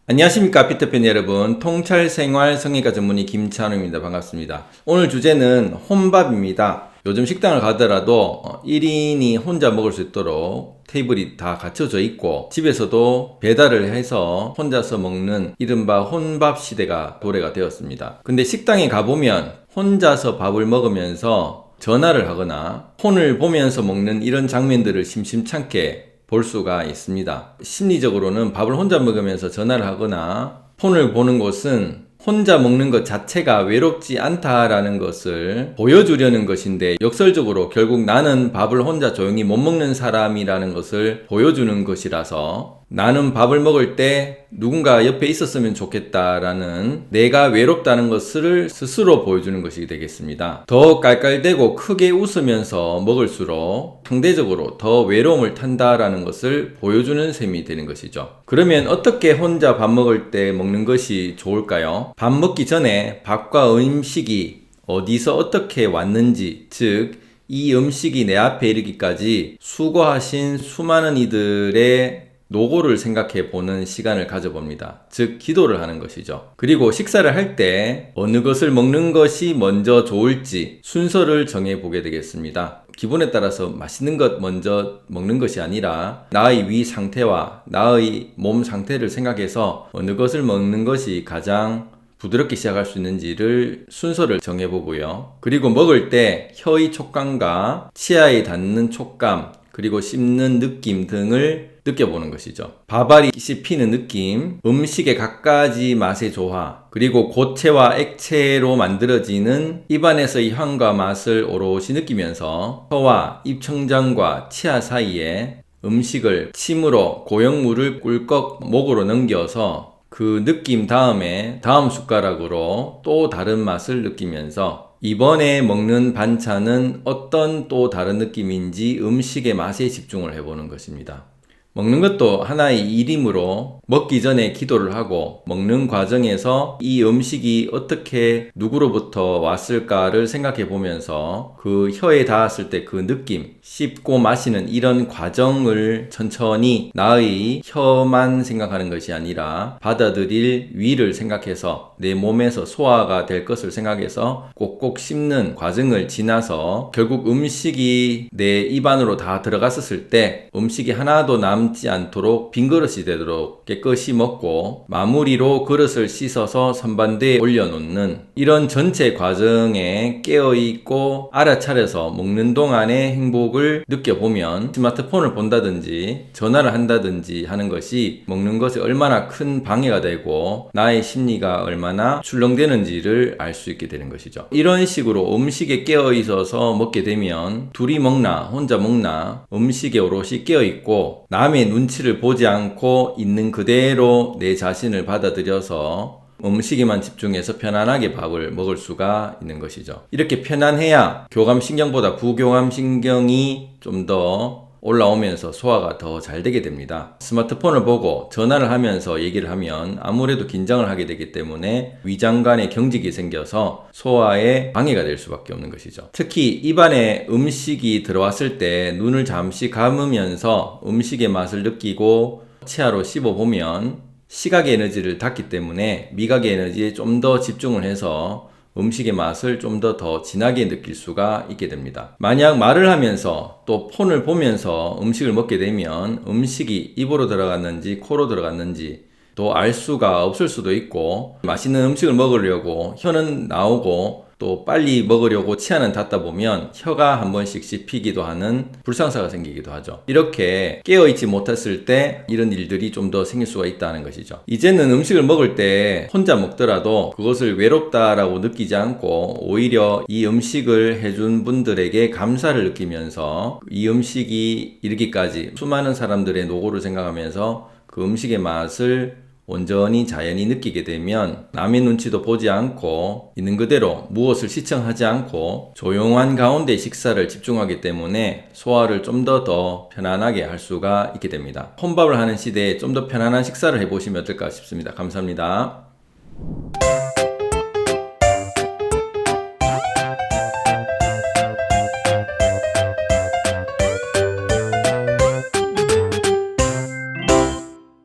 안녕하십니까 피터팬 여러분. 통찰생활 성형외과 전문의 김찬우입니다. 반갑습니다. 오늘 주제는 혼밥입니다. 요즘 식당을 가더라도 1인이 혼자 먹을 수 있도록 테이블이 다 갖춰져 있고 집에서도 배달을 해서 혼자서 먹는 이른바 혼밥 시대가 도래가 되었습니다. 근데 식당에 가보면 혼자서 밥을 먹으면서 전화를 하거나 폰을 보면서 먹는 이런 장면들을 심심찮게 볼 수가 있습니다. 심리적으로는 밥을 혼자 먹으면서 전화를 하거나 폰을 보는 것은 혼자 먹는 것 자체가 외롭지 않다라는 것을 보여주려는 것인데, 역설적으로 결국 나는 밥을 혼자 조용히 못 먹는 사람이라는 것을 보여주는 것이라서, 나는 밥을 먹을 때 누군가 옆에 있었으면 좋겠다라는 내가 외롭다는 것을 스스로 보여주는 것이 되겠습니다. 더 깔깔대고 크게 웃으면서 먹을수록 상대적으로 더 외로움을 탄다라는 것을 보여주는 셈이 되는 것이죠. 그러면 어떻게 혼자 밥 먹을 때 먹는 것이 좋을까요? 밥 먹기 전에 밥과 음식이 어디서 어떻게 왔는지, 즉 이 음식이 내 앞에 이르기까지 수고하신 수많은 이들의 노고를 생각해 보는 시간을 가져봅니다. 즉 기도를 하는 것이죠. 그리고 식사를 할 때 어느 것을 먹는 것이 먼저 좋을지 순서를 정해 보게 되겠습니다. 기분에 따라서 맛있는 것 먼저 먹는 것이 아니라 나의 위 상태와 나의 몸 상태를 생각해서 어느 것을 먹는 것이 가장 부드럽게 시작할 수 있는지를 순서를 정해보고요. 그리고 먹을 때 혀의 촉감과 치아에 닿는 촉감, 그리고 씹는 느낌 등을 느껴보는 것이죠. 밥알이 씹히는 느낌, 음식의 갖가지 맛의 조화, 그리고 고체와 액체로 만들어지는 입안에서의 향과 맛을 오롯이 느끼면서 혀와 입천장과 치아 사이에 음식을 침으로 고역물을 꿀꺽 목으로 넘겨서 그 느낌 다음에 다음 숟가락으로 또 다른 맛을 느끼면서 이번에 먹는 반찬은 어떤 또 다른 느낌인지 음식의 맛에 집중을 해보는 것입니다. 먹는 것도 하나의 일이므로 먹기 전에 기도를 하고 먹는 과정에서 이 음식이 어떻게 누구로부터 왔을까를 생각해 보면서 그 혀에 닿았을 때 그 느낌, 씹고 마시는 이런 과정을 천천히 나의 혀만 생각하는 것이 아니라 받아들일 위를 생각해서 내 몸에서 소화가 될 것을 생각해서 꼭꼭 씹는 과정을 지나서 결국 음식이 내 입안으로 다 들어갔었을 때 음식이 하나도 남지 않도록 빈 그릇이 되도록 깨끗이 먹고 마무리로 그릇을 씻어서 선반대에 올려놓는 이런 전체 과정에 깨어있고 알아차려서 먹는 동안의 행복을 느껴보면 스마트폰을 본다든지 전화를 한다든지 하는 것이 먹는 것에 얼마나 큰 방해가 되고 나의 심리가 얼마나 출렁대는지를 알 수 있게 되는 것이죠. 이런 식으로 음식에 깨어있어서 먹게 되면 둘이 먹나 혼자 먹나 음식에 오롯이 깨어있고 남의 눈치를 보지 않고 있는 그대로 내 자신을 받아들여서 음식에만 집중해서 편안하게 밥을 먹을 수가 있는 것이죠. 이렇게 편안해야 교감신경보다 부교감신경이 좀 더 올라오면서 소화가 더 잘 되게 됩니다. 스마트폰을 보고 전화를 하면서 얘기를 하면 아무래도 긴장을 하게 되기 때문에 위장관에 경직이 생겨서 소화에 방해가 될 수밖에 없는 것이죠. 특히 입안에 음식이 들어왔을 때 눈을 잠시 감으면서 음식의 맛을 느끼고 치아로 씹어보면 시각의 에너지를 닫기 때문에 미각의 에너지에 좀 더 집중을 해서 음식의 맛을 좀 더 진하게 느낄 수가 있게 됩니다. 만약 말을 하면서 또 폰을 보면서 음식을 먹게 되면 음식이 입으로 들어갔는지 코로 들어갔는지 또 알 수가 없을 수도 있고, 맛있는 음식을 먹으려고 혀는 나오고 또 빨리 먹으려고 치아는 닫다 보면 혀가 한 번씩 씹히기도 하는 불상사가 생기기도 하죠. 이렇게 깨어있지 못했을 때 이런 일들이 좀 더 생길 수가 있다는 것이죠. 이제는 음식을 먹을 때 혼자 먹더라도 그것을 외롭다라고 느끼지 않고 오히려 이 음식을 해준 분들에게 감사를 느끼면서 이 음식이 이르기까지 수많은 사람들의 노고를 생각하면서 그 음식의 맛을 온전히 자연히 느끼게 되면 남의 눈치도 보지 않고 있는 그대로 무엇을 시청하지 않고 조용한 가운데 식사를 집중하기 때문에 소화를 좀 더 편안하게 할 수가 있게 됩니다. 혼밥을 하는 시대에 좀 더 편안한 식사를 해보시면 어떨까 싶습니다. 감사합니다.